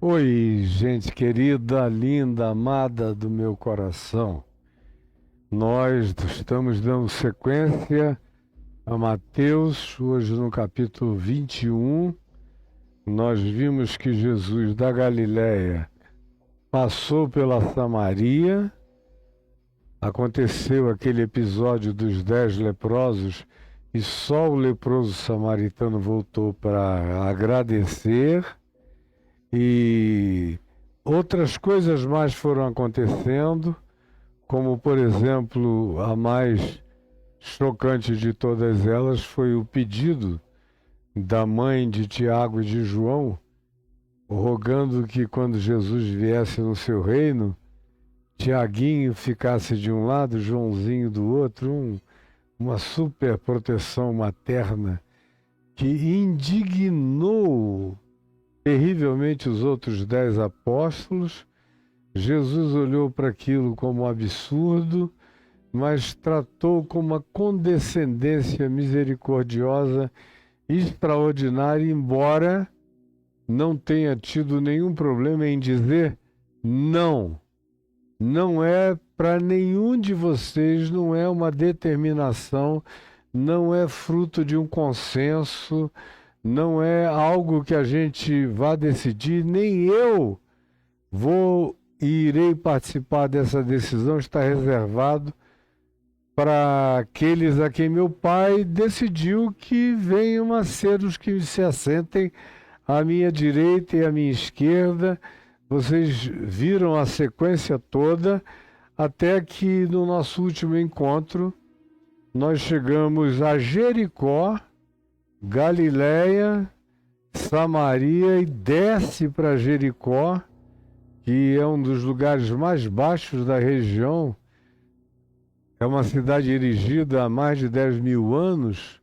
Oi, gente querida, linda, amada do meu coração. Nós estamos dando sequência a Mateus, hoje no capítulo 21. Nós vimos que Jesus da Galileia passou pela Samaria, aconteceu aquele episódio dos 10 leprosos e só o leproso samaritano voltou para agradecer. E outras coisas mais foram acontecendo, como, por exemplo, a mais chocante de todas elas foi o pedido da mãe de Tiago e de João, rogando que quando Jesus viesse no seu reino, Tiaguinho ficasse de um lado, Joãozinho do outro, uma super proteção materna que indignou terrivelmente os outros 10 apóstolos. Jesus olhou para aquilo como um absurdo, mas tratou com uma condescendência misericordiosa extraordinária, embora não tenha tido nenhum problema em dizer não. Não é para nenhum de vocês, não é uma determinação, não é fruto de um consenso, não é algo que a gente vá decidir, nem eu irei participar dessa decisão. Está reservado para aqueles a quem meu Pai decidiu que venham a ser os que se assentem à minha direita e à minha esquerda. Vocês viram a sequência toda, até que no nosso último encontro nós chegamos a Jericó, Galileia, Samaria, e desce para Jericó, que é um dos lugares mais baixos da região. É uma cidade erigida há mais de 10 mil anos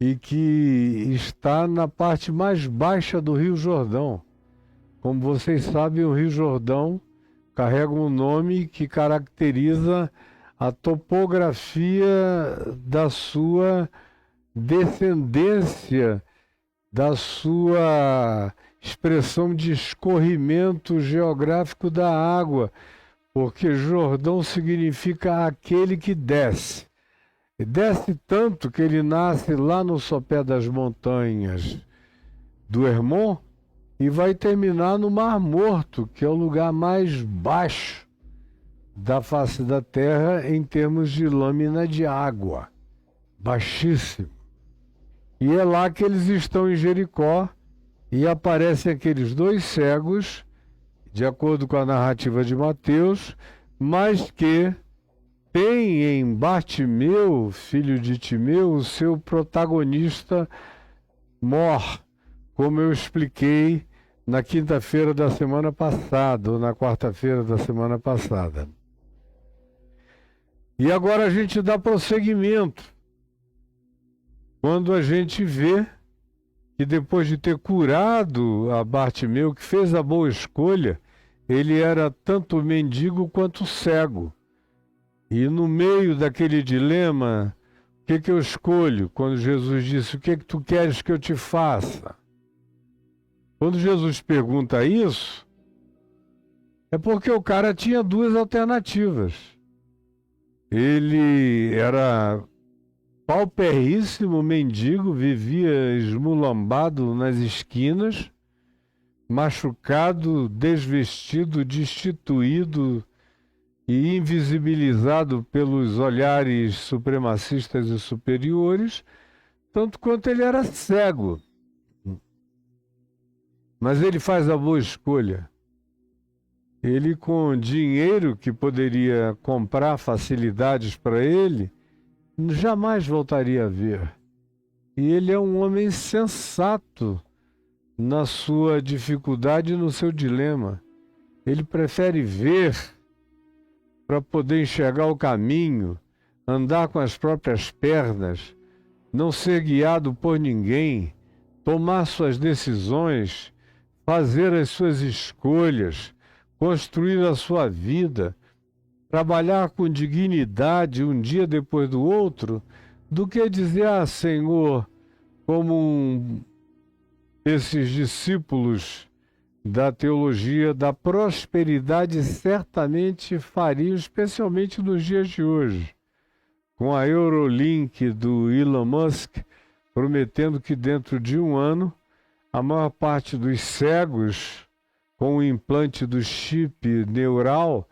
e que está na parte mais baixa do Rio Jordão. Como vocês sabem, o Rio Jordão carrega um nome que caracteriza a topografia da sua descendência, da sua expressão de escorrimento geográfico da água, porque Jordão significa aquele que desce. E desce tanto que ele nasce lá no sopé das montanhas do Hermon e vai terminar no Mar Morto, que é o lugar mais baixo da face da terra em termos de lâmina de água, baixíssimo. E é lá que eles estão em Jericó e aparecem aqueles 2 cegos, de acordo com a narrativa de Mateus, mas que tem em Bartimeu, filho de Timeu, o seu protagonista mor, como eu expliquei na quinta-feira da semana passada, ou na quarta-feira da semana passada. E agora a gente dá prosseguimento. Quando a gente vê que depois de ter curado a Bartimeu, que fez a boa escolha, ele era tanto mendigo quanto cego. E no meio daquele dilema, o que eu escolho? Quando Jesus disse, o que tu queres que eu te faça? Quando Jesus pergunta isso, é porque o cara tinha 2 alternativas. Ele era pauperíssimo mendigo, vivia esmulambado nas esquinas, machucado, desvestido, destituído e invisibilizado pelos olhares supremacistas e superiores, tanto quanto ele era cego. Mas ele faz a boa escolha. Ele, com dinheiro que poderia comprar facilidades para ele, jamais voltaria a ver. E ele é um homem sensato na sua dificuldade e no seu dilema. Ele prefere ver para poder enxergar o caminho, andar com as próprias pernas, não ser guiado por ninguém, tomar suas decisões, fazer as suas escolhas, construir a sua vida, trabalhar com dignidade um dia depois do outro, do que dizer, Senhor, como esses discípulos da teologia da prosperidade certamente fariam, especialmente nos dias de hoje, com a Eurolink do Elon Musk, prometendo que dentro de um ano, a maior parte dos cegos com o implante do chip neural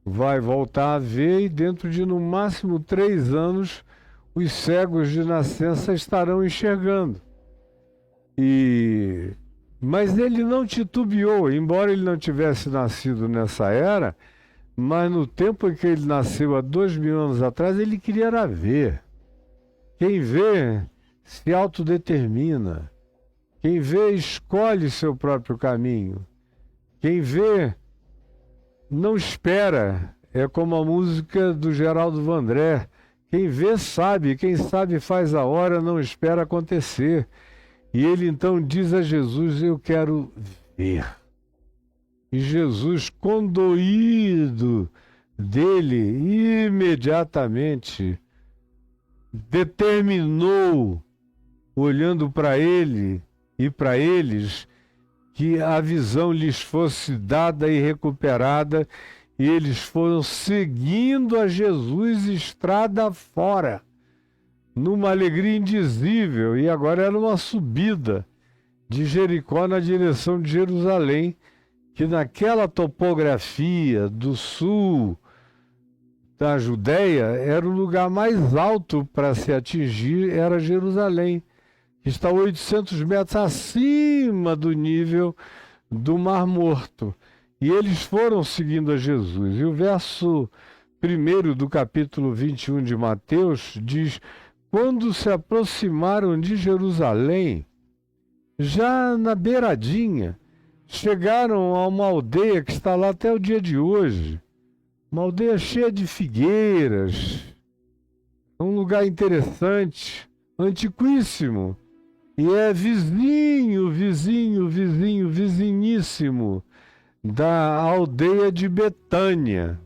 vai voltar a ver, e dentro de no máximo 3 anos os cegos de nascença estarão enxergando. Mas ele não titubeou, embora ele não tivesse nascido nessa era, mas no tempo em que ele nasceu, há 2000 anos atrás, ele queria era ver. Quem vê se autodetermina. Quem vê escolhe seu próprio caminho. Quem vê não espera. É como a música do Geraldo Vandré. Quem vê sabe, quem sabe faz a hora, não espera acontecer. E ele então diz a Jesus, eu quero ver. E Jesus, condoído dele, imediatamente determinou, olhando para ele e para eles, que a visão lhes fosse dada e recuperada, e eles foram seguindo a Jesus estrada fora, numa alegria indizível, e agora era uma subida de Jericó na direção de Jerusalém, que naquela topografia do sul da Judéia era o lugar mais alto para se atingir, era Jerusalém, que está 800 metros acima do nível do Mar Morto. E eles foram seguindo a Jesus. E o verso 1 do capítulo 21 de Mateus diz: quando se aproximaram de Jerusalém, já na beiradinha, chegaram a uma aldeia que está lá até o dia de hoje, uma aldeia cheia de figueiras, um lugar interessante, antiquíssimo, e é vizinhíssimo da aldeia de Betânia,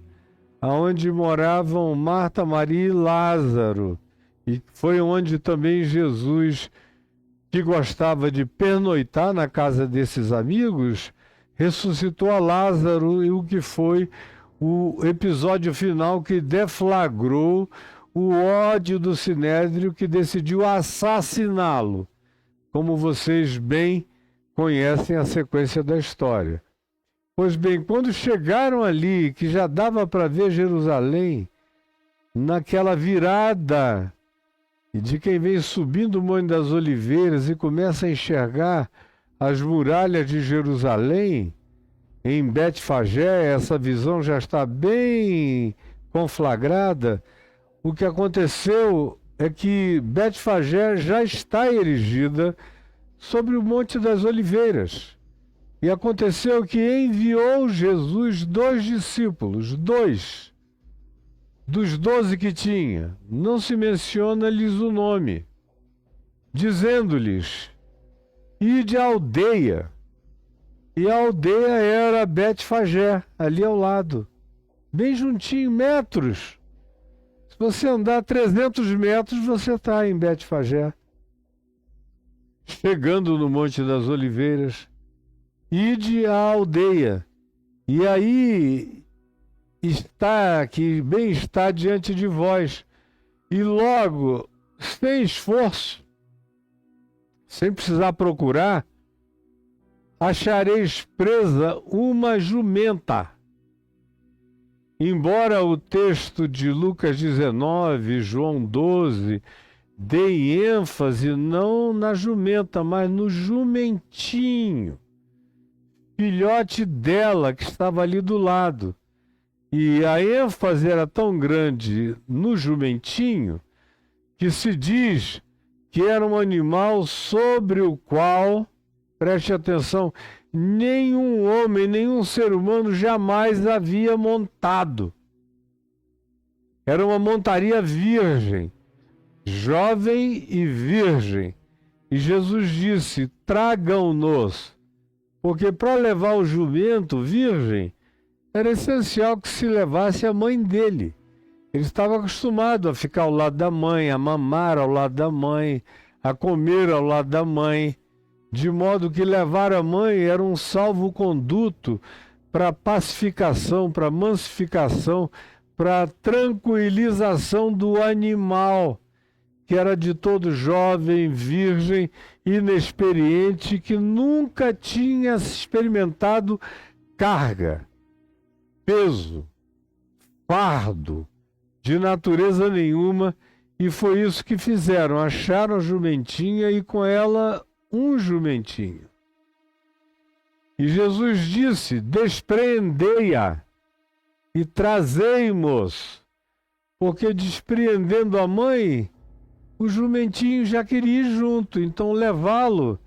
onde moravam Marta, Maria e Lázaro, e foi onde também Jesus, que gostava de pernoitar na casa desses amigos, ressuscitou a Lázaro, e o que foi o episódio final que deflagrou o ódio do Sinédrio, que decidiu assassiná-lo, como vocês bem conhecem a sequência da história. Pois bem, quando chegaram ali, que já dava para ver Jerusalém, naquela virada de quem vem subindo o Monte das Oliveiras e começa a enxergar as muralhas de Jerusalém, em Betfagé, essa visão já está bem conflagrada. O que aconteceu é que Betfagé já está erigida sobre o Monte das Oliveiras. E aconteceu que enviou Jesus 2 discípulos, 2 dos 12 que tinha, não se menciona-lhes o nome, dizendo-lhes: ide à aldeia. E a aldeia era Betfagé, ali ao lado, bem juntinho, metros. Se você andar 300 metros, você está em Betfagé. Chegando no Monte das Oliveiras, ide à aldeia. E aí está, que bem está diante de vós. E logo, sem esforço, sem precisar procurar, achareis presa uma jumenta, Embora o texto de Lucas 19, João 12, deem ênfase não na jumenta, mas no jumentinho, filhote dela que estava ali do lado. E a ênfase era tão grande no jumentinho que se diz que era um animal sobre o qual, preste atenção, nenhum homem, nenhum ser humano jamais havia montado. Era uma montaria virgem, jovem e virgem. E Jesus disse: tragam-nos, porque para levar o jumento virgem, era essencial que se levasse a mãe dele. Ele estava acostumado a ficar ao lado da mãe, a mamar ao lado da mãe, a comer ao lado da mãe, de modo que levar a mãe era um salvo-conduto para pacificação, para mancificação, para tranquilização do animal, que era de todo jovem, virgem, inexperiente, que nunca tinha experimentado carga, peso, fardo, de natureza nenhuma, e foi isso que fizeram. Acharam a jumentinha e com ela um jumentinho. E Jesus disse: despreendei-a e trazei-mos, porque despreendendo a mãe, o jumentinho já queria ir junto, então levá-lo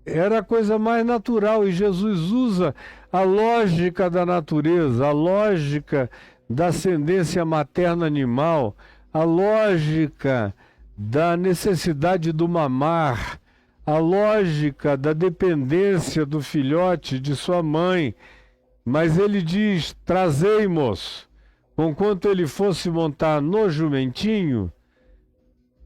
era a coisa mais natural. E Jesus usa a lógica da natureza, a lógica da ascendência materna animal, a lógica da necessidade do mamar, a lógica da dependência do filhote de sua mãe. Mas ele diz: trazei-mos. Conquanto ele fosse montar no jumentinho,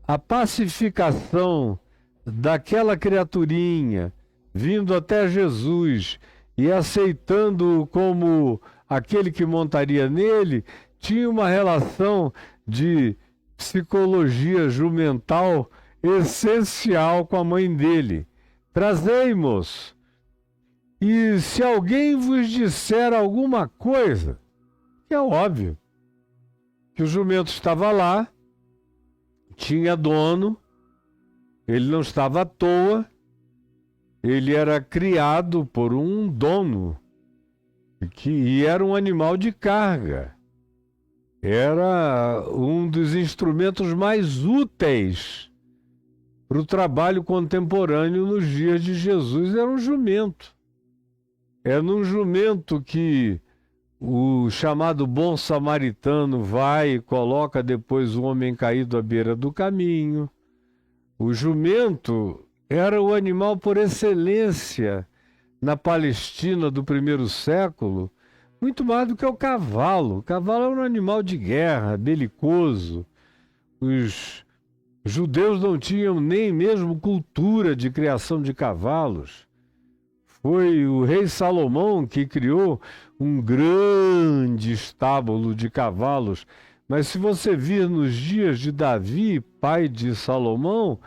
a pacificação daquela criaturinha vindo até Jesus e aceitando-o como aquele que montaria nele, tinha uma relação de psicologia jumental essencial com a mãe dele. Trazei-mos. E se alguém vos disser alguma coisa, que é óbvio que o jumento estava lá, tinha dono, ele não estava à toa, ele era criado por um dono, e era um animal de carga. Era um dos instrumentos mais úteis para o trabalho contemporâneo nos dias de Jesus. Era um jumento. É num jumento que o chamado bom samaritano vai e coloca depois o homem caído à beira do caminho. O jumento era o animal por excelência na Palestina do primeiro século, muito mais do que o cavalo. O cavalo era um animal de guerra, belicoso. Os judeus não tinham nem mesmo cultura de criação de cavalos. Foi o rei Salomão que criou um grande estábulo de cavalos. Mas se você vir nos dias de Davi, pai de Salomão,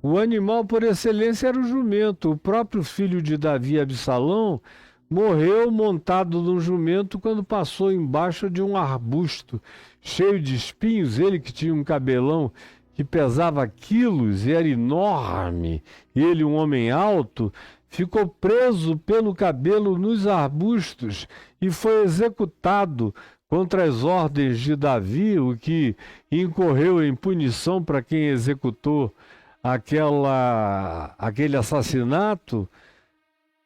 o animal por excelência era o jumento. O próprio filho de Davi, Absalão, morreu montado num jumento quando passou embaixo de um arbusto cheio de espinhos. Ele que tinha um cabelão que pesava quilos e era enorme, e ele, um homem alto, ficou preso pelo cabelo nos arbustos e foi executado contra as ordens de Davi, o que incorreu em punição para quem executou aquele assassinato.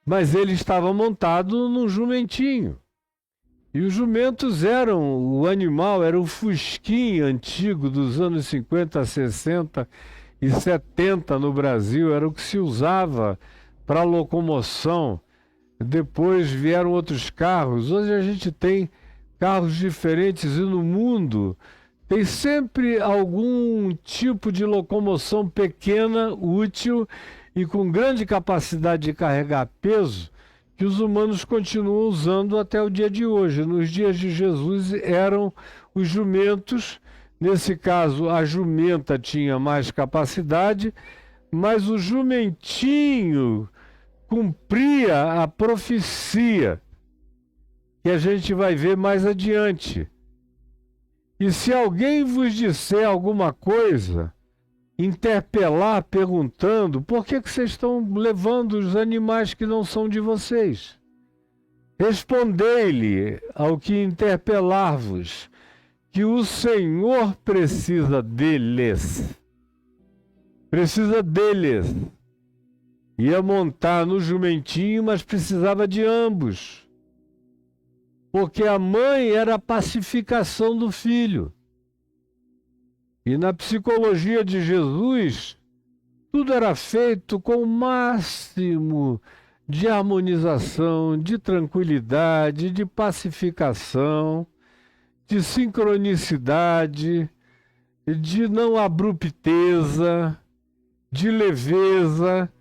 Mas ele estava montado num jumentinho. E os jumentos eram, o animal era o fusquinha antigo dos anos 50, 60 e 70 no Brasil, era o que se usava para locomoção. Depois vieram outros carros. Hoje a gente tem carros diferentes e no mundo tem sempre algum tipo de locomoção pequena, útil e com grande capacidade de carregar peso, que os humanos continuam usando até o dia de hoje. Nos dias de Jesus eram os jumentos. Nesse caso, a jumenta tinha mais capacidade, mas o jumentinho cumpria a profecia que a gente vai ver mais adiante. E se alguém vos disser alguma coisa, interpelar perguntando, por que vocês estão levando os animais que não são de vocês? Respondei-lhe ao que interpelar-vos, que o Senhor precisa deles. Precisa deles. Ia montar no jumentinho, mas precisava de ambos. Porque a mãe era a pacificação do filho. E na psicologia de Jesus, tudo era feito com o máximo de harmonização, de tranquilidade, de pacificação, de sincronicidade, de não abrupteza, de leveza.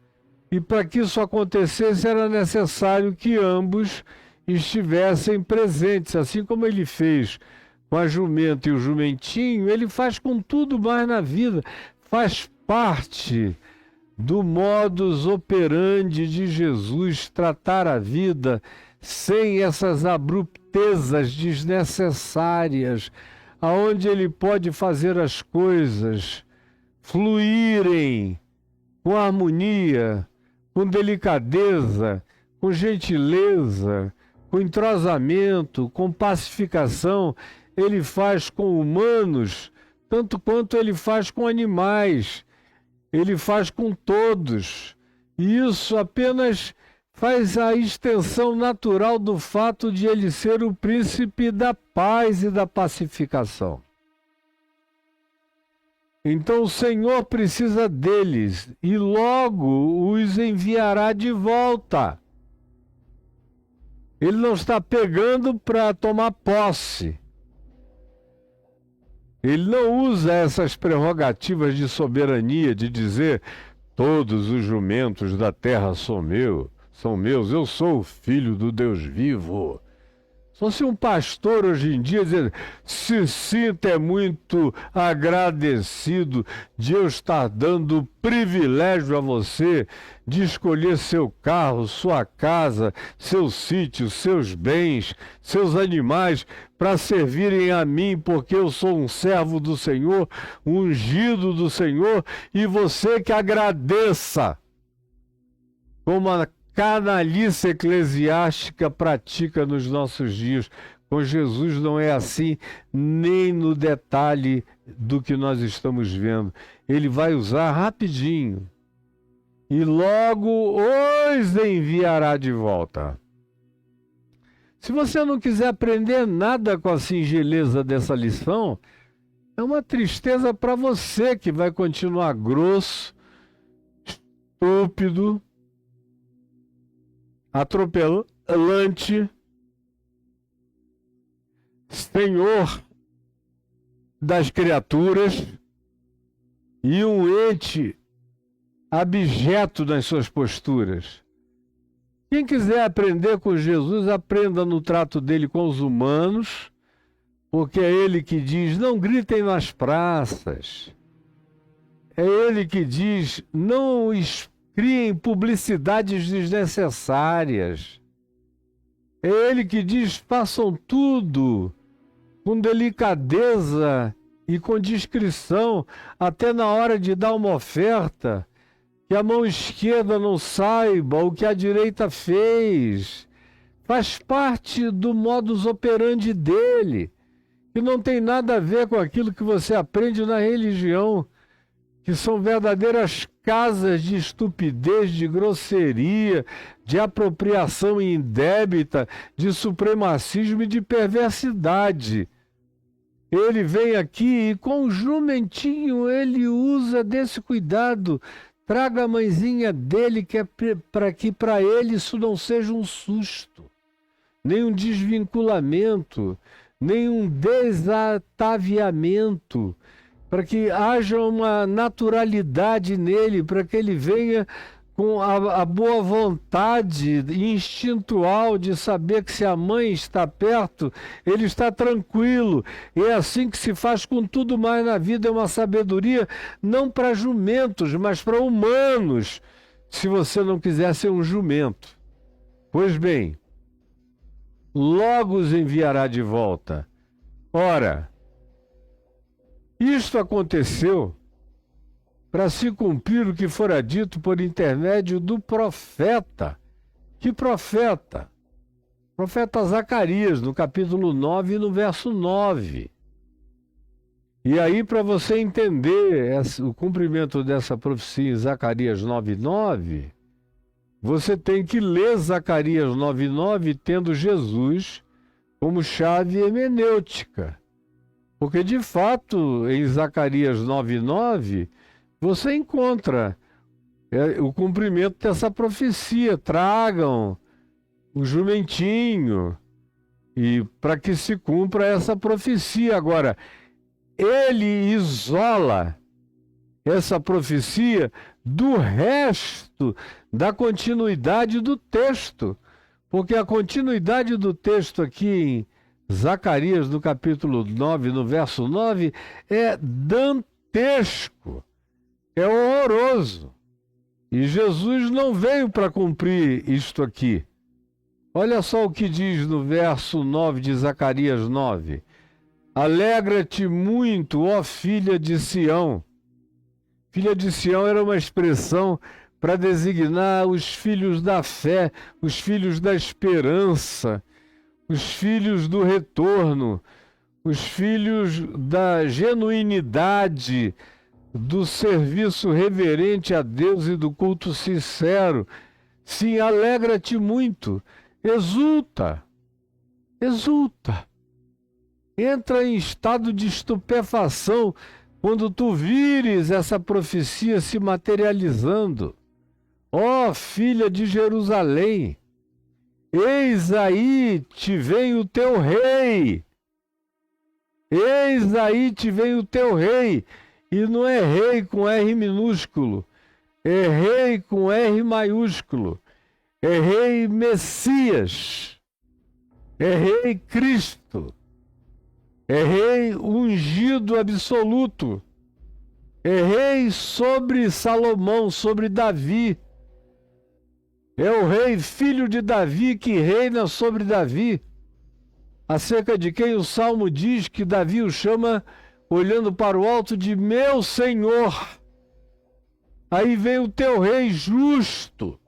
E para que isso acontecesse era necessário que ambos estivessem presentes, assim como ele fez com a jumenta e o jumentinho, ele faz com tudo mais na vida, faz parte do modus operandi de Jesus tratar a vida sem essas abruptezas desnecessárias, aonde ele pode fazer as coisas fluírem com harmonia, com delicadeza, com gentileza, com entrosamento, com pacificação. Ele faz com humanos, tanto quanto ele faz com animais. Ele faz com todos. E isso apenas faz a extensão natural do fato de ele ser o príncipe da paz e da pacificação. Então o Senhor precisa deles e logo os enviará de volta. Ele não está pegando para tomar posse. Ele não usa essas prerrogativas de soberania, de dizer, todos os jumentos da terra são meus, eu sou o filho do Deus vivo. Só se um pastor hoje em dia dizer, se sinta é muito agradecido de eu estar dando o privilégio a você de escolher seu carro, sua casa, seu sítio, seus bens, seus animais, para servirem a mim, porque eu sou um servo do Senhor, um ungido do Senhor, e você que agradeça, como a canalice eclesiástica pratica nos nossos dias. Com Jesus não é assim, nem no detalhe do que nós estamos vendo. Ele vai usar rapidinho e logo os enviará de volta. Se você não quiser aprender nada com a singeleza dessa lição, é uma tristeza para você que vai continuar grosso, estúpido, atropelante, senhor das criaturas e um ente abjeto nas suas posturas. Quem quiser aprender com Jesus, aprenda no trato dele com os humanos, porque é ele que diz, não gritem nas praças. É ele que diz, não criem publicidades desnecessárias. É ele que diz, façam tudo com delicadeza e com discrição, até na hora de dar uma oferta, que a mão esquerda não saiba o que a direita fez. Faz parte do modus operandi dele, que não tem nada a ver com aquilo que você aprende na religião, que são verdadeiras casas de estupidez, de grosseria, de apropriação indébita, de supremacismo e de perversidade. Ele vem aqui e com o jumentinho ele usa desse cuidado. Traga a mãezinha dele, que é para que para ele isso não seja um susto, nem um desvinculamento, nem um desataviamento, para que haja uma naturalidade nele, para que ele venha com a boa vontade instintual de saber que se a mãe está perto, ele está tranquilo. E é assim que se faz com tudo mais na vida, é uma sabedoria não para jumentos, mas para humanos, se você não quiser ser um jumento. Pois bem, logo os enviará de volta. Ora, Isto aconteceu para se cumprir o que fora dito por intermédio do profeta. Que profeta? Profeta Zacarias, no capítulo 9 e no verso 9. E aí, para você entender o cumprimento dessa profecia em Zacarias 9:9, você tem que ler Zacarias 9:9 tendo Jesus como chave hermenêutica. Porque, de fato, em Zacarias 9:9, você encontra o cumprimento dessa profecia. Tragam o jumentinho, e para que se cumpra essa profecia. Agora, ele isola essa profecia do resto da continuidade do texto, porque a continuidade do texto aqui em Zacarias, no capítulo 9, no verso 9, é dantesco, é horroroso. E Jesus não veio para cumprir isto aqui. Olha só o que diz no verso 9 de Zacarias 9. Alegra-te muito, ó filha de Sião. Filha de Sião era uma expressão para designar os filhos da fé, os filhos da esperança, os filhos do retorno, os filhos da genuinidade, do serviço reverente a Deus e do culto sincero. Sim, alegra-te muito, exulta, exulta. Entra em estado de estupefação quando tu vires essa profecia se materializando. Ó filha de Jerusalém, eis aí te vem o teu rei. Eis aí te vem o teu rei. E não é rei com R minúsculo, é rei com R maiúsculo. É rei Messias, é rei Cristo. É rei ungido absoluto. É rei sobre Salomão, sobre Davi. É o rei filho de Davi que reina sobre Davi. Acerca de quem o Salmo diz que Davi o chama, olhando para o alto, de meu Senhor. Aí vem o teu rei justo.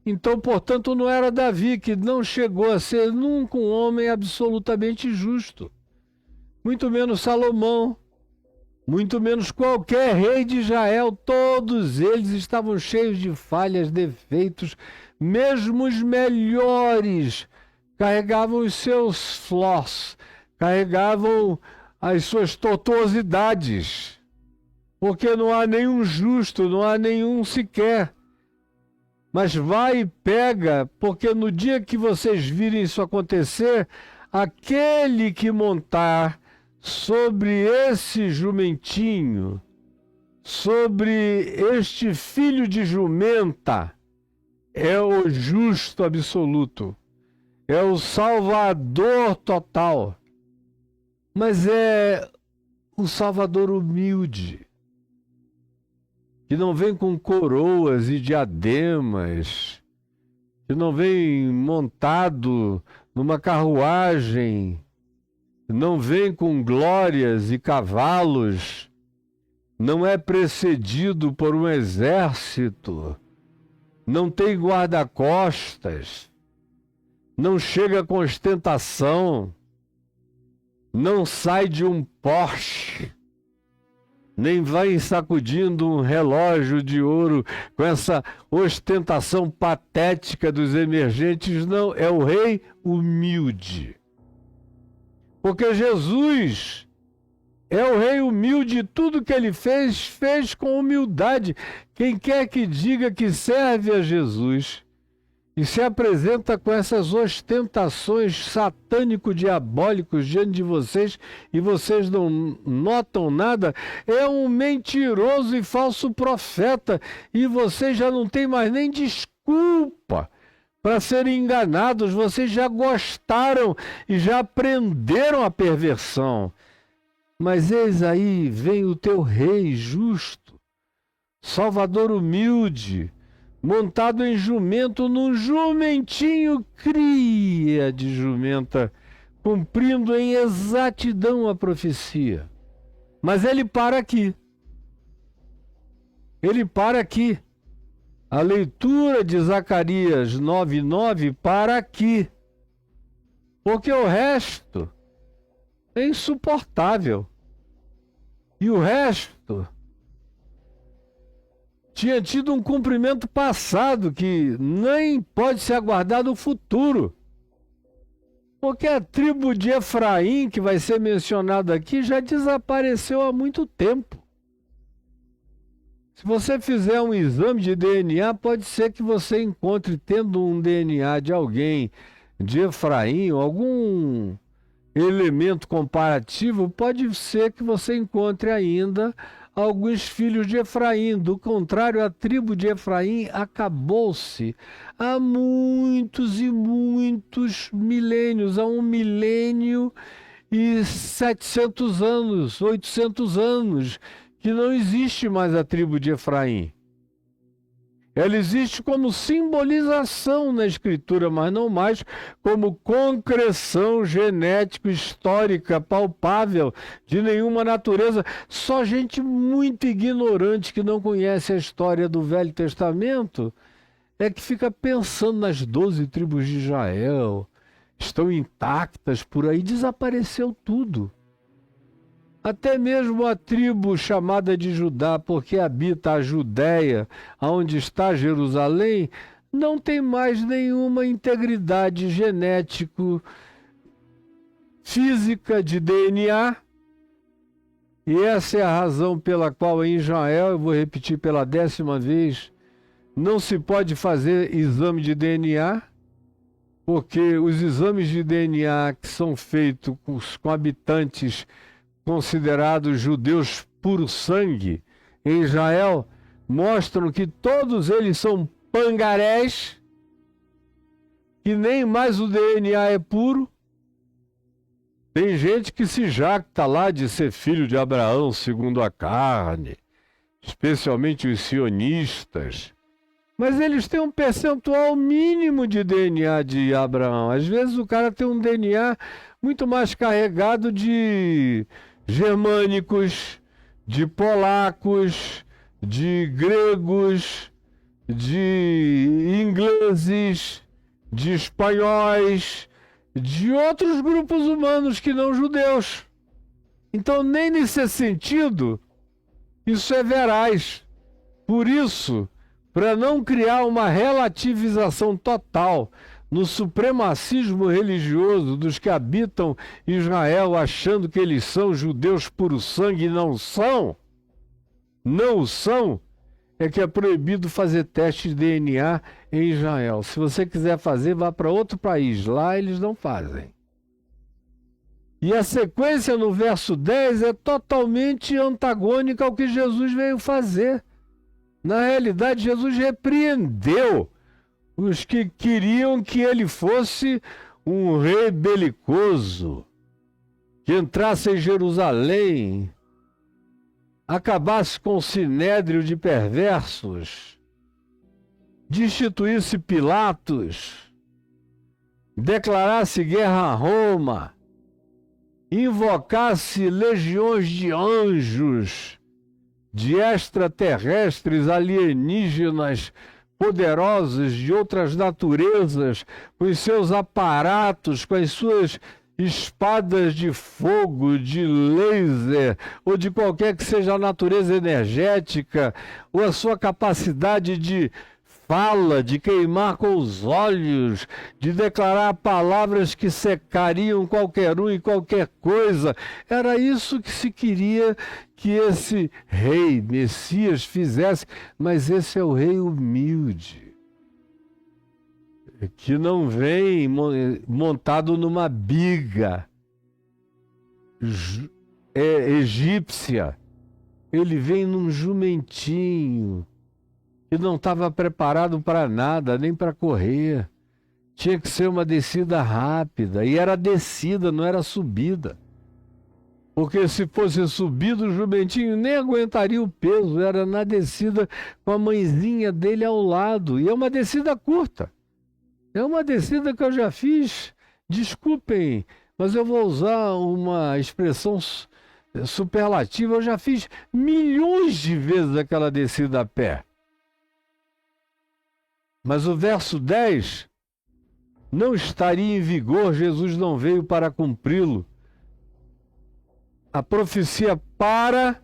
Então, portanto, não era Davi, que não chegou a ser nunca um homem absolutamente justo. Muito menos Salomão, muito menos qualquer rei de Israel. Todos eles estavam cheios de falhas, defeitos. Mesmo os melhores carregavam os seus flaws, carregavam as suas tortuosidades. Porque não há nenhum justo, não há nenhum sequer. Mas vai e pega, porque no dia que vocês virem isso acontecer, aquele que montar sobre esse jumentinho, sobre este filho de jumenta, é o justo absoluto, é o Salvador total, mas é o Salvador humilde, que não vem com coroas e diademas, que não vem montado numa carruagem, não vem com glórias e cavalos, não é precedido por um exército, não tem guarda-costas, não chega com ostentação, não sai de um Porsche, nem vai sacudindo um relógio de ouro com essa ostentação patética dos emergentes. Não, é o rei humilde. Porque Jesus é o rei humilde, tudo que ele fez, fez com humildade. Quem quer que diga que serve a Jesus e se apresenta com essas ostentações satânico-diabólicos diante de vocês e vocês não notam nada, é um mentiroso e falso profeta, e vocês já não têm mais nem desculpa para serem enganados. Vocês já gostaram e já aprenderam a perversão. Mas eis aí vem o teu rei justo, Salvador humilde, montado em jumento, num jumentinho cria de jumenta, cumprindo em exatidão a profecia. Mas ele para aqui. Ele para aqui. A leitura de Zacarias 9:9 para aqui. Porque o resto é insuportável. E o resto tinha tido um cumprimento passado que nem pode se aguardar no futuro. Porque a tribo de Efraim, que vai ser mencionada aqui, já desapareceu há muito tempo. Se você fizer um exame de DNA, pode ser que você encontre, tendo um DNA de alguém de Efraim, algum elemento comparativo, pode ser que você encontre ainda alguns filhos de Efraim. Do contrário, a tribo de Efraim acabou-se há muitos e muitos milênios, há 1.700 anos, 800 anos, que não existe mais a tribo de Efraim. Ela existe como simbolização na Escritura, mas não mais como concreção genético-histórica palpável de nenhuma natureza. Só gente muito ignorante que não conhece a história do Velho Testamento é que fica pensando nas 12 tribos de Israel. Estão intactas por aí, desapareceu tudo. Até mesmo a tribo chamada de Judá, porque habita a Judéia, onde está Jerusalém, não tem mais nenhuma integridade genético, física, de DNA. E essa é a razão pela qual em Israel, eu vou repetir pela 10ª vez, não se pode fazer exame de DNA, porque os exames de DNA que são feitos com habitantes considerados judeus puro sangue em Israel, mostram que todos eles são pangarés, que nem mais o DNA é puro. Tem gente que se jacta lá de ser filho de Abraão segundo a carne, especialmente os sionistas, mas eles têm um percentual mínimo de DNA de Abraão. Às vezes o cara tem um DNA muito mais carregado de germânicos, de polacos, de gregos, de ingleses, de espanhóis, de outros grupos humanos que não judeus. Então, nem nesse sentido, isso é veraz. Por isso, para não criar uma relativização total no supremacismo religioso dos que habitam Israel, achando que eles são judeus puro sangue e não são, é que é proibido fazer teste de DNA em Israel. Se você quiser fazer, vá para outro país, lá eles não fazem. E a sequência no verso 10 é totalmente antagônica ao que Jesus veio fazer. Na realidade, Jesus repreendeu os que queriam que ele fosse um rei belicoso, que entrasse em Jerusalém, acabasse com o sinédrio de perversos, destituísse Pilatos, declarasse guerra a Roma, invocasse legiões de anjos, de extraterrestres alienígenas poderosos de outras naturezas, com os seus aparatos, com as suas espadas de fogo, de laser, ou de qualquer que seja a natureza energética, ou a sua capacidade de fala, de queimar com os olhos, de declarar palavras que secariam qualquer um e qualquer coisa. Era isso que se queria que esse rei, Messias, fizesse, mas esse é o rei humilde, que não vem montado numa biga egípcia, ele vem num jumentinho, que não estava preparado para nada, nem para correr. Tinha que ser uma descida rápida, e era descida, não era subida. Porque se fosse subido, o jumentinho nem aguentaria o peso, era na descida com a mãezinha dele ao lado. E é uma descida curta. É uma descida que eu já fiz, desculpem, mas eu vou usar uma expressão superlativa. Eu já fiz milhões de vezes aquela descida a pé. Mas o verso 10 não estaria em vigor, Jesus não veio para cumpri-lo. A profecia para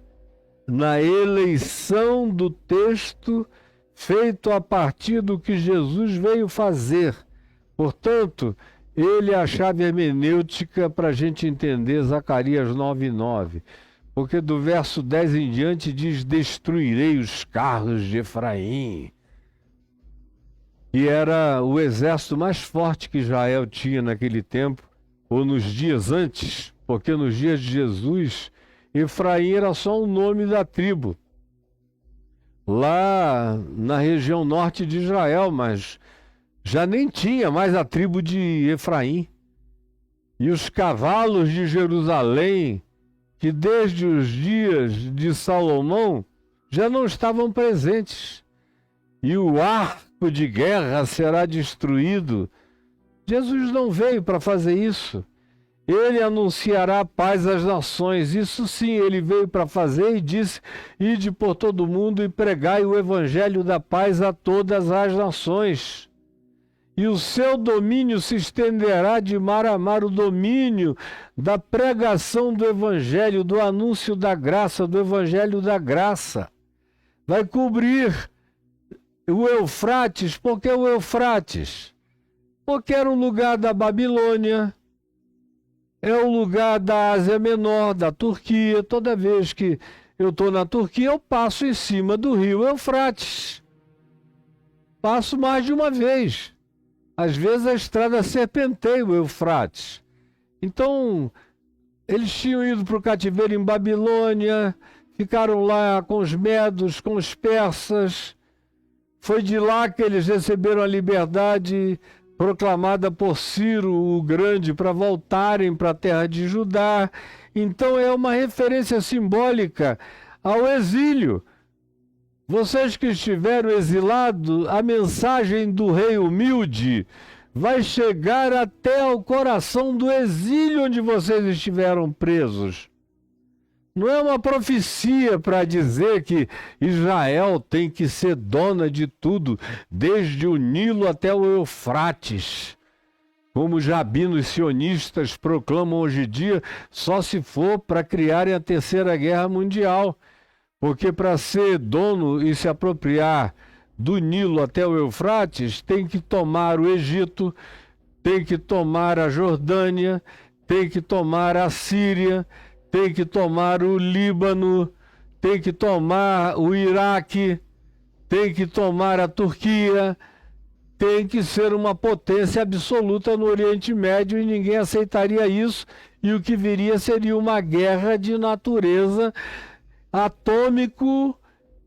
na eleição do texto feito a partir do que Jesus veio fazer. Portanto, ele é a chave hermenêutica para a gente entender Zacarias 9:9. Porque do verso 10 em diante diz: destruirei os carros de Efraim. E era o exército mais forte que Israel tinha naquele tempo, ou nos dias antes, porque nos dias de Jesus, Efraim era só um nome da tribo, lá na região norte de Israel, mas já nem tinha mais a tribo de Efraim. E os cavalos de Jerusalém, que desde os dias de Salomão já não estavam presentes, e o arco de guerra será destruído. Jesus não veio para fazer isso. Ele anunciará paz às nações. Isso sim, ele veio para fazer e disse: ide por todo mundo e pregai o evangelho da paz a todas as nações. E o seu domínio se estenderá de mar a mar, o domínio da pregação do evangelho, do anúncio da graça, do evangelho da graça. Vai cobrir o Eufrates. Por que o Eufrates? Porque era o lugar da Babilônia, é o lugar da Ásia Menor, da Turquia. Toda vez que eu estou na Turquia, eu passo em cima do rio Eufrates. Passo mais de uma vez. Às vezes a estrada serpenteia o Eufrates. Então, eles tinham ido para o cativeiro em Babilônia, ficaram lá com os medos, com os persas. Foi de lá que eles receberam a liberdade proclamada por Ciro o Grande para voltarem para a terra de Judá. Então é uma referência simbólica ao exílio. Vocês que estiveram exilados, a mensagem do rei humilde vai chegar até ao coração do exílio onde vocês estiveram presos. Não é uma profecia para dizer que Israel tem que ser dona de tudo, desde o Nilo até o Eufrates. Como os rabinos sionistas proclamam hoje em dia, só se for para criarem a Terceira Guerra Mundial. Porque para ser dono e se apropriar do Nilo até o Eufrates, tem que tomar o Egito, tem que tomar a Jordânia, tem que tomar a Síria, tem que tomar o Líbano, tem que tomar o Iraque, tem que tomar a Turquia, tem que ser uma potência absoluta no Oriente Médio e ninguém aceitaria isso. E o que viria seria uma guerra de natureza atômico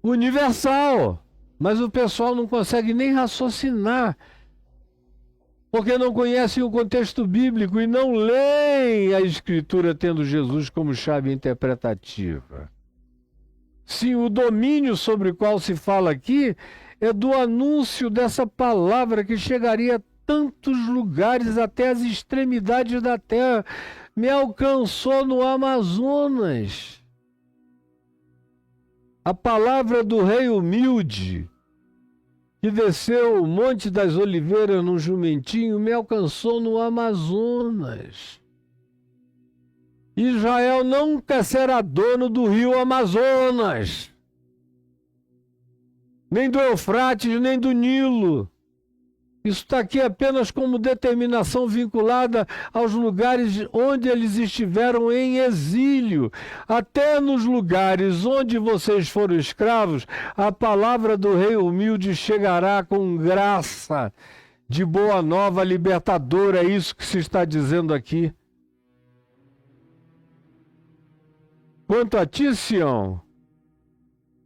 universal. Mas o pessoal não consegue nem raciocinar, porque não conhecem o contexto bíblico e não leem a Escritura tendo Jesus como chave interpretativa. Sim, o domínio sobre o qual se fala aqui é do anúncio dessa palavra que chegaria a tantos lugares, até as extremidades da terra. Me alcançou no Amazonas. A palavra do rei humilde, que desceu o Monte das Oliveiras num jumentinho, me alcançou no Amazonas. Israel nunca será dono do rio Amazonas, nem do Eufrates, nem do Nilo. Isso está aqui apenas como determinação vinculada aos lugares onde eles estiveram em exílio. Até nos lugares onde vocês foram escravos, a palavra do rei humilde chegará com graça de boa nova libertadora. É isso que se está dizendo aqui. Quanto a ti, Sião,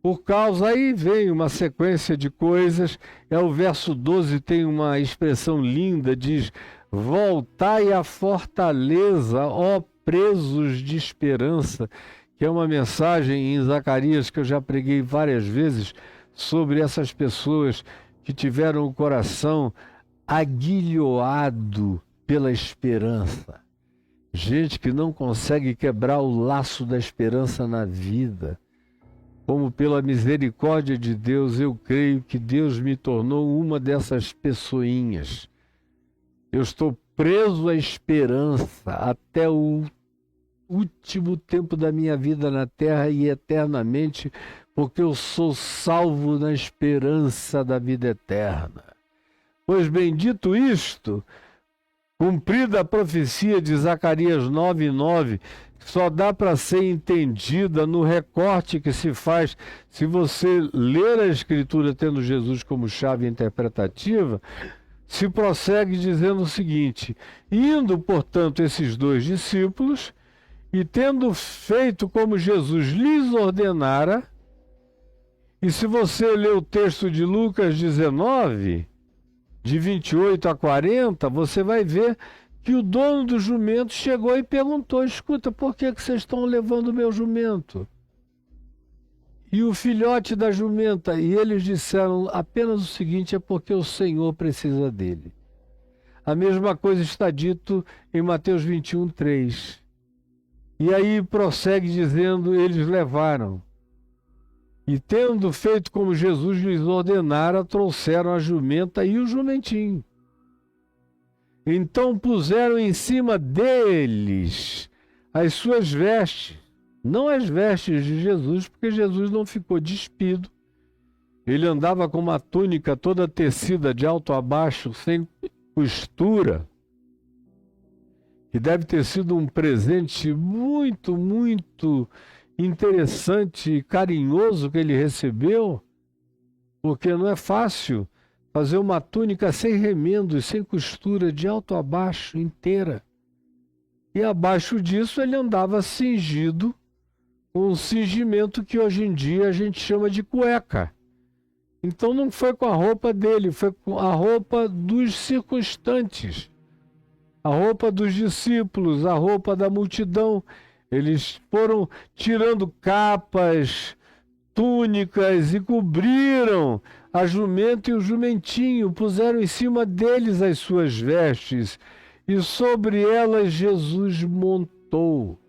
por causa, aí vem uma sequência de coisas. O verso 12 tem uma expressão linda, diz: voltai à fortaleza, ó presos de esperança, que é uma mensagem em Zacarias que eu já preguei várias vezes sobre essas pessoas que tiveram o coração aguilhoado pela esperança, gente que não consegue quebrar o laço da esperança na vida. Como pela misericórdia de Deus, eu creio que Deus me tornou uma dessas pessoinhas. Eu estou preso à esperança até o último tempo da minha vida na terra e eternamente, porque eu sou salvo na esperança da vida eterna. Pois bem, dito isto, cumprida a profecia de Zacarias 9:9, que só dá para ser entendida no recorte que se faz se você ler a Escritura tendo Jesus como chave interpretativa, se prossegue dizendo o seguinte: indo, portanto, esses dois discípulos, e tendo feito como Jesus lhes ordenara, e se você ler o texto de Lucas 19, de 28 a 40, você vai ver que o dono do jumento chegou e perguntou: escuta, por que vocês estão levando o meu jumento? E o filhote da jumenta, e eles disseram apenas o seguinte: é porque o Senhor precisa dele. A mesma coisa está dito em Mateus 21:3. E aí prossegue dizendo: eles levaram. E tendo feito como Jesus lhes ordenara, trouxeram a jumenta e o jumentinho. Então puseram em cima deles as suas vestes, não as vestes de Jesus, porque Jesus não ficou despido. Ele andava com uma túnica toda tecida de alto a baixo, sem costura, que deve ter sido um presente muito, muito interessante e carinhoso que ele recebeu, porque não é fácil fazer uma túnica sem remendos, sem costura, de alto a baixo, inteira. E abaixo disso ele andava cingido com um cingimento que hoje em dia a gente chama de cueca. Então não foi com a roupa dele, foi com a roupa dos circunstantes, a roupa dos discípulos, a roupa da multidão. Eles foram tirando capas, túnicas e cobriram a jumenta e o jumentinho, puseram em cima deles as suas vestes e sobre elas Jesus montou.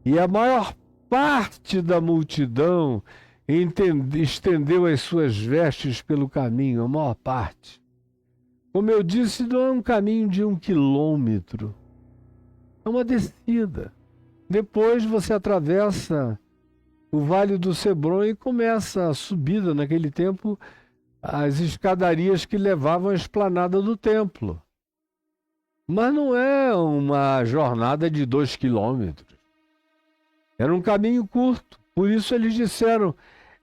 E a maior parte da multidão estendeu as suas vestes pelo caminho, a maior parte. Como eu disse, não é um caminho de 1 quilômetro, é uma descida. Depois você atravessa o Vale do Cebron e começa a subida, naquele tempo, as escadarias que levavam à esplanada do templo. Mas não é uma jornada de 2 quilômetros. Era um caminho curto. Por isso eles disseram: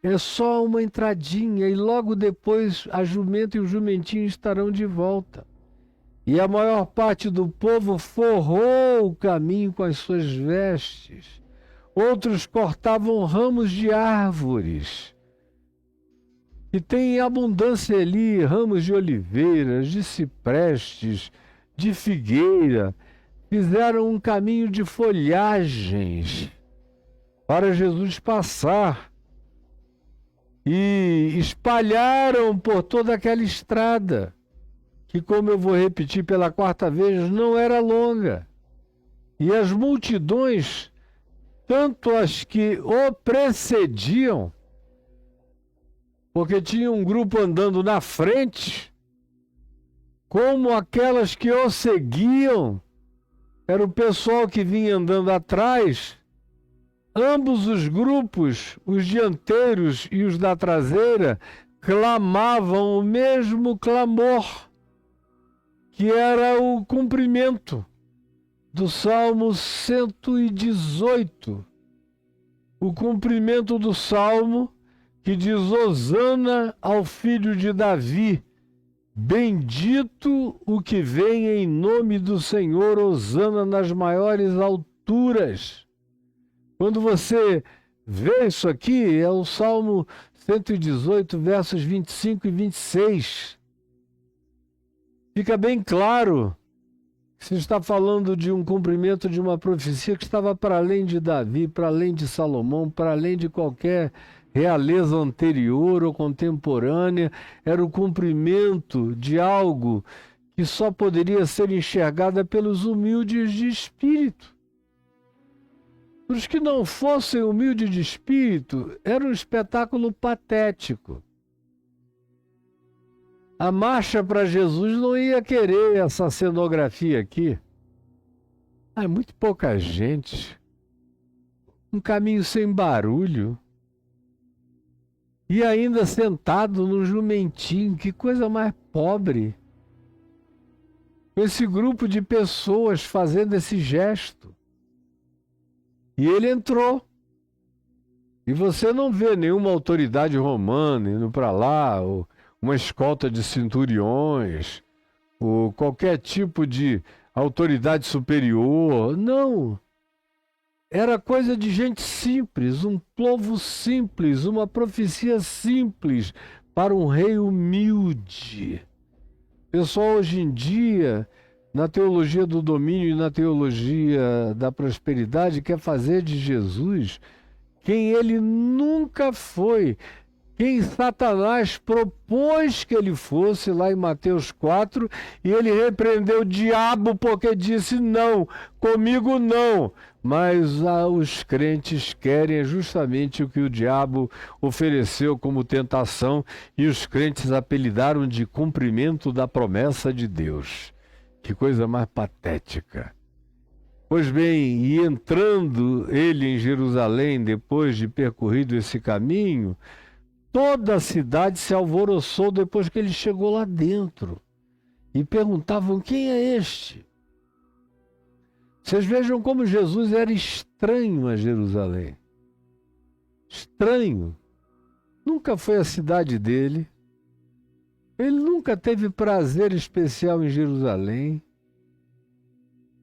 é só uma entradinha e logo depois a jumenta e o jumentinho estarão de volta. E a maior parte do povo forrou o caminho com as suas vestes. Outros cortavam ramos de árvores. E tem abundância ali, ramos de oliveiras, de ciprestes, de figueira. Fizeram um caminho de folhagens para Jesus passar. E espalharam por toda aquela estrada, que, como eu vou repetir pela 4ª vez, não era longa. E as multidões, tanto as que o precediam, porque tinha um grupo andando na frente, como aquelas que o seguiam, era o pessoal que vinha andando atrás. Ambos os grupos, os dianteiros e os da traseira, clamavam o mesmo clamor, que era o cumprimento do Salmo 118. O cumprimento do Salmo que diz: Hosana ao filho de Davi, bendito o que vem em nome do Senhor, hosana nas maiores alturas. Quando você vê isso aqui, é o Salmo 118, versos 25 e 26. Fica bem claro que se está falando de um cumprimento de uma profecia que estava para além de Davi, para além de Salomão, para além de qualquer realeza anterior ou contemporânea. Era o cumprimento de algo que só poderia ser enxergada pelos humildes de espírito. Os que não fossem humildes de espírito, era um espetáculo patético. A marcha para Jesus não ia querer essa cenografia aqui. É muito pouca gente. Um caminho sem barulho. E ainda sentado num jumentinho, que coisa mais pobre. Esse grupo de pessoas fazendo esse gesto. E ele entrou. E você não vê nenhuma autoridade romana indo para lá, ou uma escolta de centuriões, ou qualquer tipo de autoridade superior. Não. Era coisa de gente simples, um povo simples, uma profecia simples para um rei humilde. Pessoal, hoje em dia, na teologia do domínio e na teologia da prosperidade, quer fazer de Jesus quem ele nunca foi, quem Satanás propôs que ele fosse, lá em Mateus 4, e ele repreendeu o diabo porque disse: não, comigo não. Mas os crentes querem justamente o que o diabo ofereceu como tentação, e os crentes apelidaram de cumprimento da promessa de Deus. Que coisa mais patética. Pois bem, e entrando ele em Jerusalém, depois de percorrido esse caminho, toda a cidade se alvoroçou depois que ele chegou lá dentro. E perguntavam: quem é este? Vocês vejam como Jesus era estranho a Jerusalém. Estranho. Nunca foi a cidade dele. Ele nunca teve prazer especial em Jerusalém.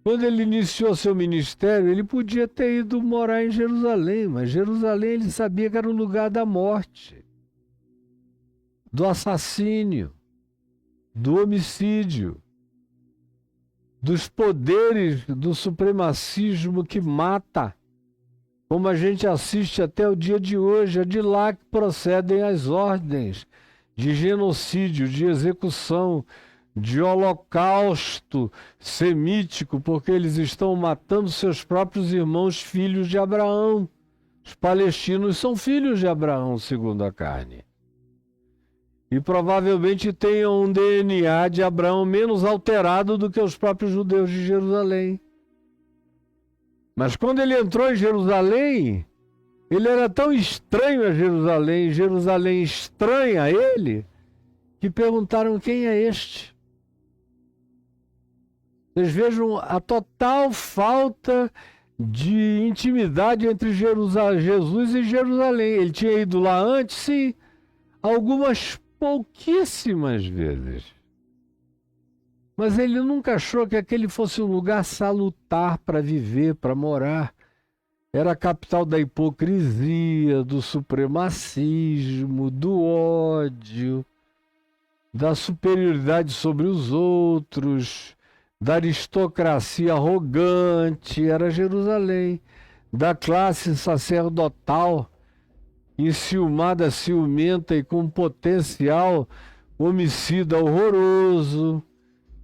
Quando ele iniciou seu ministério, ele podia ter ido morar em Jerusalém, mas Jerusalém ele sabia que era o lugar da morte, do assassínio, do homicídio, dos poderes do supremacismo que mata, como a gente assiste até o dia de hoje. É de lá que procedem as ordens de genocídio, de execução, de holocausto semítico, porque eles estão matando seus próprios irmãos, filhos de Abraão. Os palestinos são filhos de Abraão, segundo a carne. E provavelmente tenham um DNA de Abraão menos alterado do que os próprios judeus de Jerusalém. Mas quando ele entrou em Jerusalém, ele era tão estranho a Jerusalém, Jerusalém estranha a ele, que perguntaram: quem é este? Vocês vejam a total falta de intimidade entre Jesus e Jerusalém. Ele tinha ido lá antes, sim, algumas pouquíssimas vezes. Mas ele nunca achou que aquele fosse um lugar salutar para viver, para morar. Era a capital da hipocrisia, do supremacismo, do ódio, da superioridade sobre os outros, da aristocracia arrogante. Era Jerusalém, da classe sacerdotal enciumada, ciumenta e com potencial homicida horroroso.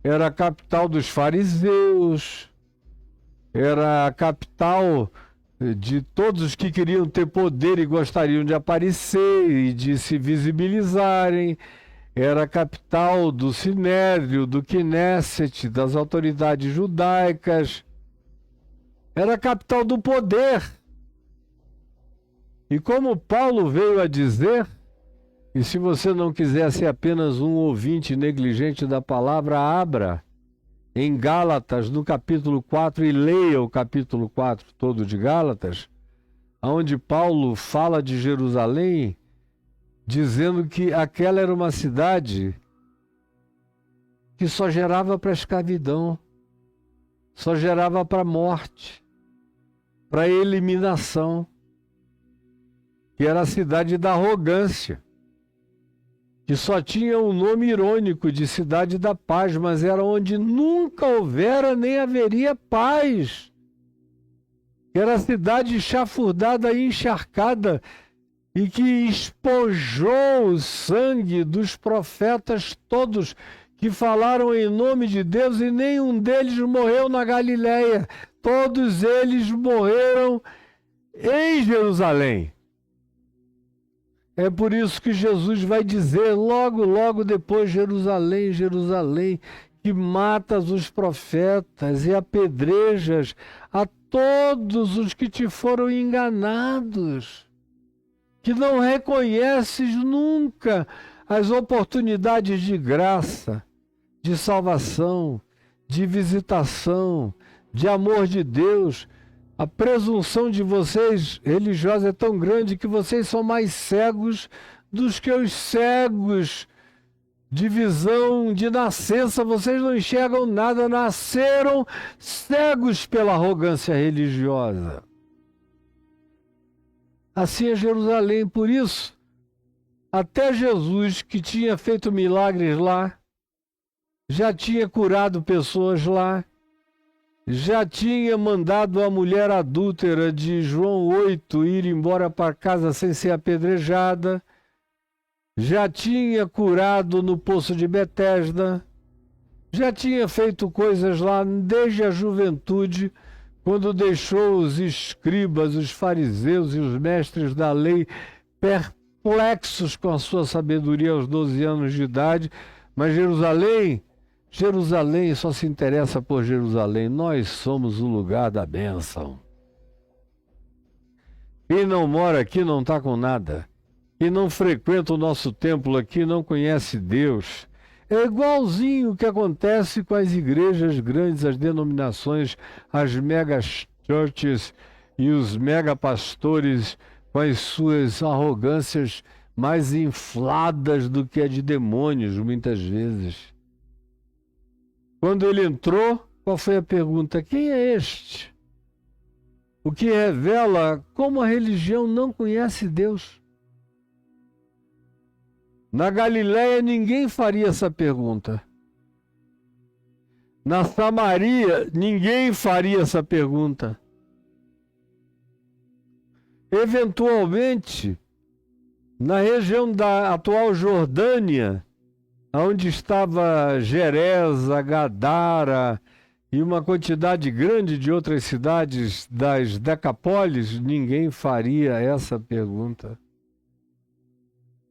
Era a capital dos fariseus, era a capital de todos os que queriam ter poder e gostariam de aparecer e de se visibilizarem. Era a capital do Sinédrio, do Knesset, das autoridades judaicas. Era a capital do poder. E como Paulo veio a dizer, e se você não quiser ser apenas um ouvinte negligente da palavra, abra em Gálatas, no capítulo 4, e leia o capítulo 4 todo de Gálatas, onde Paulo fala de Jerusalém, dizendo que aquela era uma cidade que só gerava para escravidão, só gerava para morte, para eliminação, que era a cidade da arrogância, que só tinha um nome irônico de cidade da paz, mas era onde nunca houvera nem haveria paz. Era a cidade chafurdada e encharcada, e que espojou o sangue dos profetas todos que falaram em nome de Deus e nenhum deles morreu na Galileia. Todos eles morreram em Jerusalém. É por isso que Jesus vai dizer logo, logo depois, Jerusalém, Jerusalém, que matas os profetas e apedrejas a todos os que te foram enganados, que não reconheces nunca as oportunidades de graça, de salvação, de visitação, de amor de Deus. A presunção de vocês religiosa é tão grande que vocês são mais cegos dos que os cegos de visão, de nascença. Vocês não enxergam nada, nasceram cegos pela arrogância religiosa. Assim é Jerusalém. Por isso, até Jesus, que tinha feito milagres lá, já tinha curado pessoas lá, já tinha mandado a mulher adúltera de João 8 ir embora para casa sem ser apedrejada, já tinha curado no poço de Betesda, já tinha feito coisas lá desde a juventude, quando deixou os escribas, os fariseus e os mestres da lei perplexos com a sua sabedoria aos 12 anos de idade. Mas Jerusalém só se interessa por Jerusalém. Nós somos o lugar da bênção. Quem não mora aqui não está com nada. Quem não frequenta o nosso templo aqui não conhece Deus. É igualzinho o que acontece com as igrejas grandes, as denominações, as mega churches e os mega pastores com as suas arrogâncias mais infladas do que a de demônios, muitas vezes. Quando ele entrou, qual foi a pergunta? Quem é este? O que revela como a religião não conhece Deus. Na Galileia ninguém faria essa pergunta. Na Samaria ninguém faria essa pergunta. Eventualmente, na região da atual Jordânia, onde estava Geresa, Gadara e uma quantidade grande de outras cidades das Decapólis, ninguém faria essa pergunta.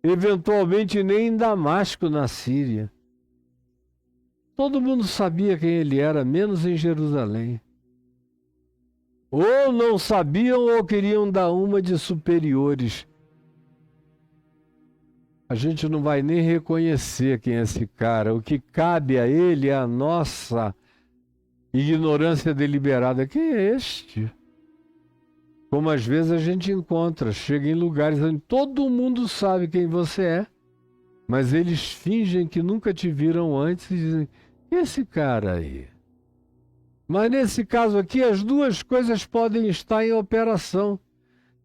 Eventualmente nem em Damasco, na Síria. Todo mundo sabia quem ele era, menos em Jerusalém. Ou não sabiam ou queriam dar uma de superiores. A gente não vai nem reconhecer quem é esse cara. O que cabe a ele é a nossa ignorância deliberada. Quem é este? Como às vezes a gente encontra, chega em lugares onde todo mundo sabe quem você é, mas eles fingem que nunca te viram antes e dizem, e esse cara aí? Mas nesse caso aqui, as duas coisas podem estar em operação.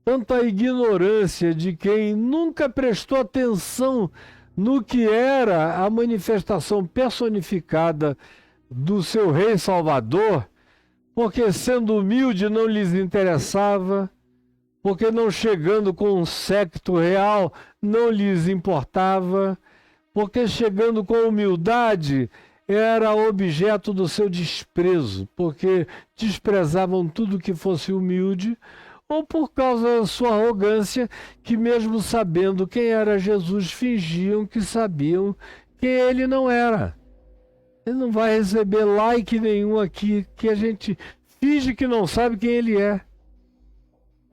Tanto a ignorância de quem nunca prestou atenção no que era a manifestação personificada do seu Rei Salvador, porque sendo humilde não lhes interessava, porque não chegando com um séquito real não lhes importava, porque chegando com humildade era objeto do seu desprezo, porque desprezavam tudo que fosse humilde, ou por causa da sua arrogância, que mesmo sabendo quem era Jesus, fingiam que sabiam quem ele não era. Ele não vai receber like nenhum aqui, que a gente finge que não sabe quem ele é.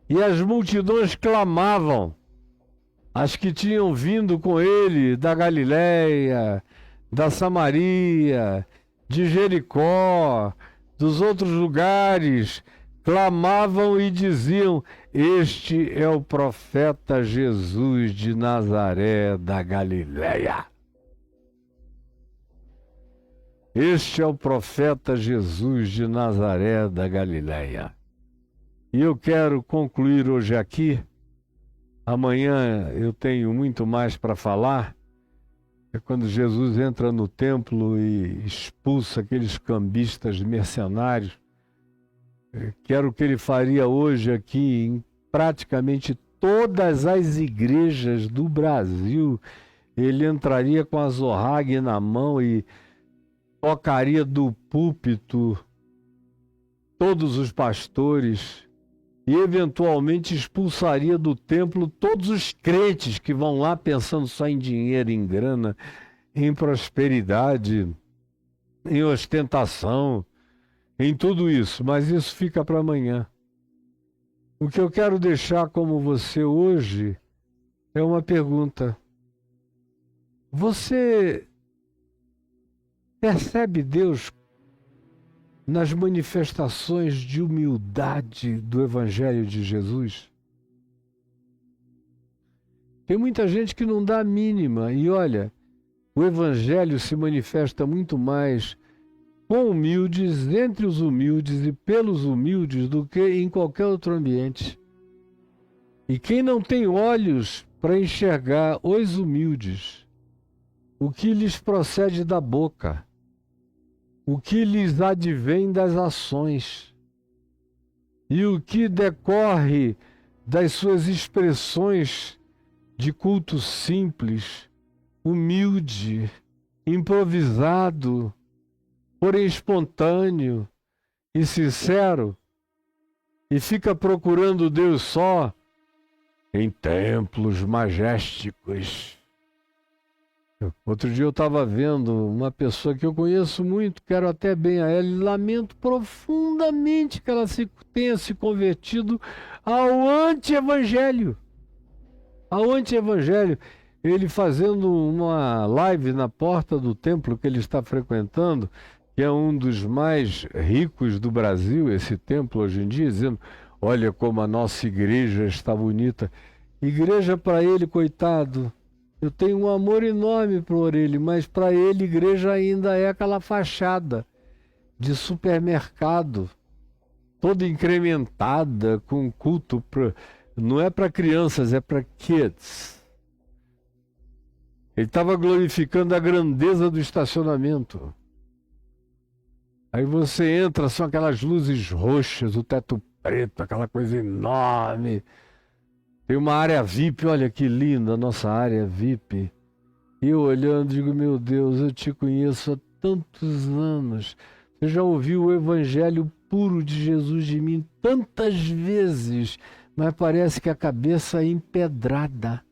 E as multidões clamavam, as que tinham vindo com ele da Galileia, da Samaria, de Jericó, dos outros lugares, clamavam e diziam, este é o profeta Jesus de Nazaré da Galileia. Este é o profeta Jesus de Nazaré da Galileia. E eu quero concluir hoje aqui. Amanhã eu tenho muito mais para falar. É quando Jesus entra no templo e expulsa aqueles cambistas mercenários. Que era o que ele faria hoje aqui em praticamente todas as igrejas do Brasil. ele entraria com a zorrague na mão e tocaria do púlpito todos os pastores e eventualmente expulsaria do templo todos os crentes que vão lá pensando só em dinheiro, em grana, em prosperidade, em ostentação, em tudo isso. Mas isso fica para amanhã. O que eu quero deixar como você hoje é uma pergunta. Você percebe Deus nas manifestações de humildade do Evangelho de Jesus? Tem muita gente que não dá a mínima. E olha, o Evangelho se manifesta muito mais com humildes, entre os humildes e pelos humildes do que em qualquer outro ambiente. E quem não tem olhos para enxergar os humildes, o que lhes procede da boca, o que lhes advém das ações e o que decorre das suas expressões de culto simples, humilde, improvisado, porém espontâneo e sincero, e fica procurando Deus só em templos majésticos. Outro dia eu estava vendo uma pessoa que eu conheço muito, quero até bem a ela, e lamento profundamente que ela tenha se convertido ao anti-evangelho. Ao anti-evangelho. Ele fazendo uma live na porta do templo que ele está frequentando, que é um dos mais ricos do Brasil, esse templo hoje em dia, dizendo, olha como a nossa igreja está bonita. Igreja para ele, coitado, eu tenho um amor enorme por ele, mas para ele igreja ainda é aquela fachada de supermercado, toda incrementada, com culto, não é para crianças, é para kids. Ele estava glorificando a grandeza do estacionamento. Aí você entra, são aquelas luzes roxas, o teto preto, aquela coisa enorme. Tem uma área VIP, olha que linda a nossa área VIP. E eu olhando, digo, meu Deus, eu te conheço há tantos anos. Você já ouviu o evangelho puro de Jesus de mim tantas vezes, mas parece que a cabeça é empedrada.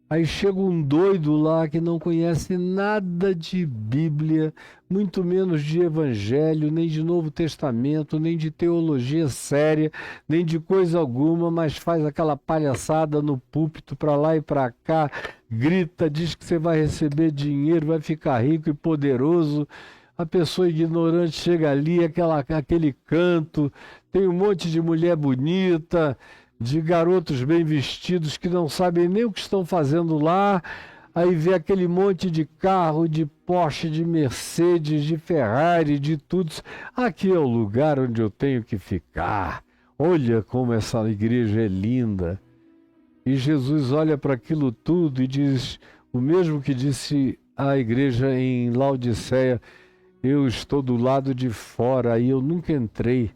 Aí chega um doido lá que não conhece nada de Bíblia, muito menos de Evangelho, nem de Novo Testamento, nem de teologia séria, nem de coisa alguma, mas faz aquela palhaçada no púlpito para lá e para cá, grita, diz que você vai receber dinheiro, vai ficar rico e poderoso. A pessoa ignorante chega ali, aquele canto, tem um monte de mulher bonita, de garotos bem vestidos que não sabem nem o que estão fazendo lá, aí vê aquele monte de carro, de Porsche, de Mercedes, de Ferrari, de tudo. Aqui é o lugar onde eu tenho que ficar. Olha como essa igreja é linda. E Jesus olha para aquilo tudo e diz, o mesmo que disse à igreja em Laodiceia, eu estou do lado de fora e eu nunca entrei.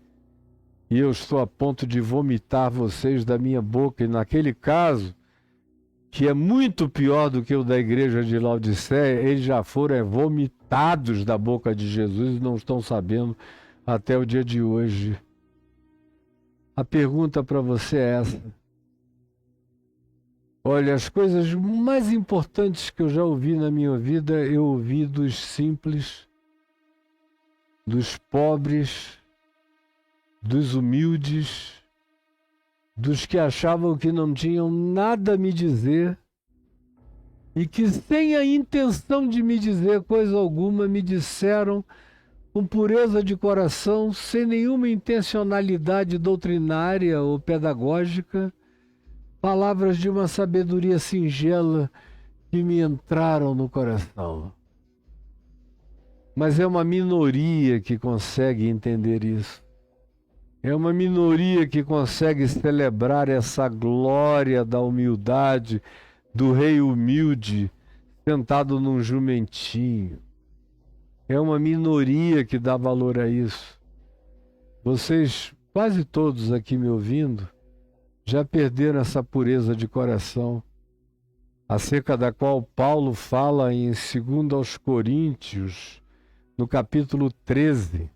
E eu estou a ponto de vomitar vocês da minha boca. E naquele caso, que é muito pior do que o da igreja de Laodiceia, eles já foram vomitados da boca de Jesus e não estão sabendo até o dia de hoje. A pergunta para você é essa. Olha, as coisas mais importantes que eu já ouvi na minha vida, eu ouvi dos simples, dos pobres, dos humildes, dos que achavam que não tinham nada a me dizer e que sem a intenção de me dizer coisa alguma me disseram com pureza de coração, sem nenhuma intencionalidade doutrinária ou pedagógica, palavras de uma sabedoria singela que me entraram no coração. Mas é uma minoria que consegue entender isso. É uma minoria que consegue celebrar essa glória da humildade do rei humilde sentado num jumentinho. É uma minoria que dá valor a isso. Vocês, quase todos aqui me ouvindo, já perderam essa pureza de coração. acerca da qual Paulo fala em 2 aos Coríntios, no capítulo 13.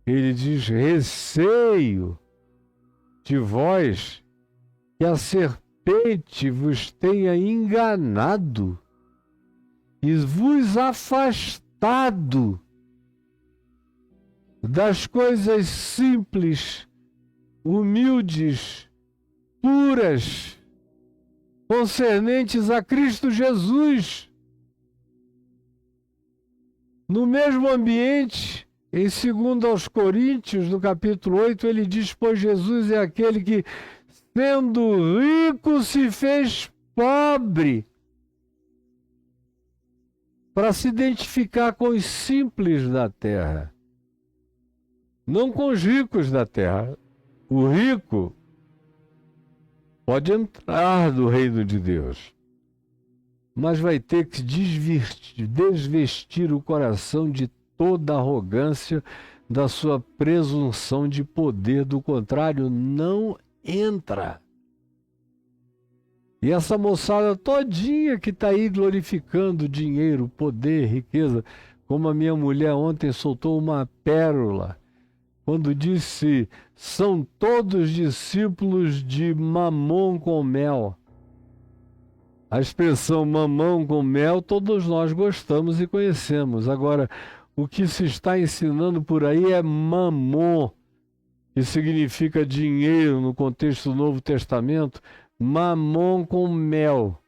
Ele diz: receio de vós que a serpente vos tenha enganado e vos afastado das coisas simples, humildes, puras, concernentes a Cristo Jesus. No mesmo ambiente, em 2 aos Coríntios, no capítulo 8, ele diz: pois Jesus é aquele que, sendo rico, se fez pobre, para se identificar com os simples da terra, não com os ricos da terra. O rico pode entrar no reino de Deus, mas vai ter que desvestir o coração de toda a arrogância da sua presunção de poder. Do contrário, não entra. E essa moçada todinha que está aí glorificando dinheiro, poder, riqueza, como a minha mulher ontem soltou uma pérola, quando disse: são todos discípulos de mamão com mel. A expressão mamão com mel todos nós gostamos e conhecemos. Agora, o que se está ensinando por aí é mamon, que significa dinheiro no contexto do Novo Testamento. Mamon com mel.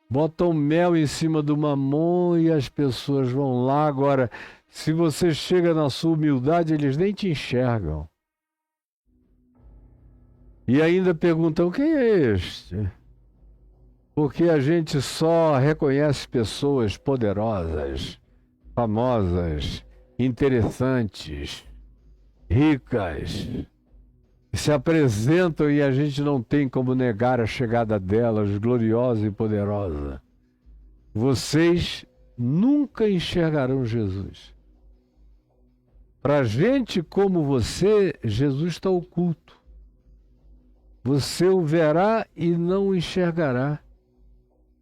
Botam mel em cima do mamon e as pessoas vão lá. Agora, se você chega na sua humildade, eles nem te enxergam. E ainda perguntam: quem é este? Porque a gente só reconhece pessoas poderosas, famosas, interessantes, ricas, que se apresentam e a gente não tem como negar a chegada delas, gloriosa e poderosa. Vocês nunca enxergarão Jesus. Para gente como você, Jesus está oculto. Você o verá e não o enxergará.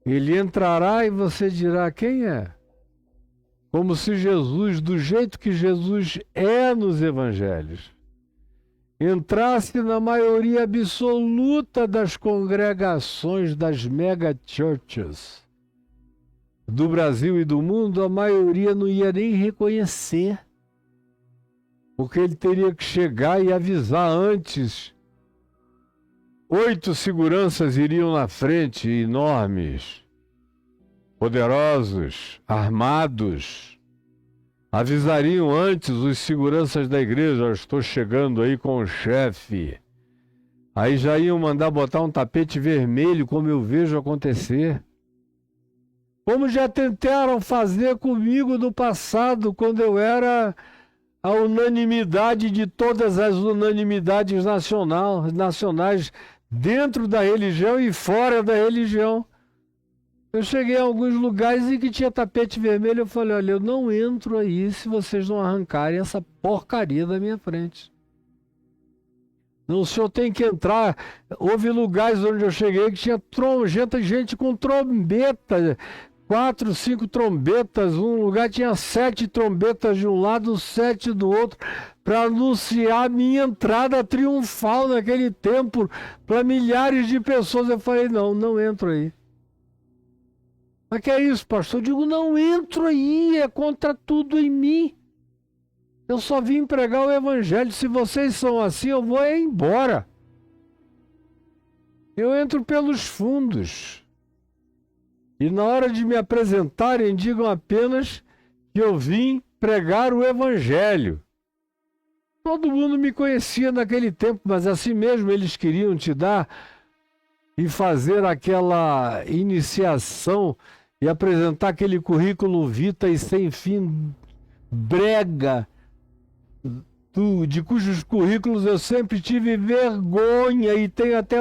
Ele entrará e você dirá: quem é? Como se Jesus, do jeito que Jesus é nos evangelhos, entrasse na maioria absoluta das congregações, das mega churches do Brasil e do mundo. A maioria não ia nem reconhecer, porque ele teria que chegar e avisar antes. 8 seguranças iriam na frente, enormes, poderosos, armados. Avisariam antes os seguranças da igreja: eu estou chegando aí com o chefe. Aí já iam mandar botar um tapete vermelho, como eu vejo acontecer. Como já tentaram fazer comigo no passado, quando eu era a unanimidade de todas as unanimidades nacionais, dentro da religião e fora da religião. Eu cheguei a alguns lugares em que tinha tapete vermelho. Eu falei: olha, eu não entro aí se vocês não arrancarem essa porcaria da minha frente. Não, o senhor tem que entrar. Houve lugares onde eu cheguei que tinha gente com trombeta, 4, 5 trombetas. Um lugar tinha 7 trombetas de um lado, 7 do outro, para anunciar a minha entrada triunfal naquele templo para milhares de pessoas. Eu falei: não entro aí. Mas que é isso, pastor? Eu digo: não entro aí, é contra tudo em mim. Eu só vim pregar o evangelho. Se vocês são assim, eu vou embora. Eu entro pelos fundos. E na hora de me apresentarem, digam apenas que eu vim pregar o evangelho. Todo mundo me conhecia naquele tempo, mas assim mesmo eles queriam te dar e fazer aquela iniciação e apresentar aquele currículo vitae e sem fim brega, de cujos currículos eu sempre tive vergonha e tenho até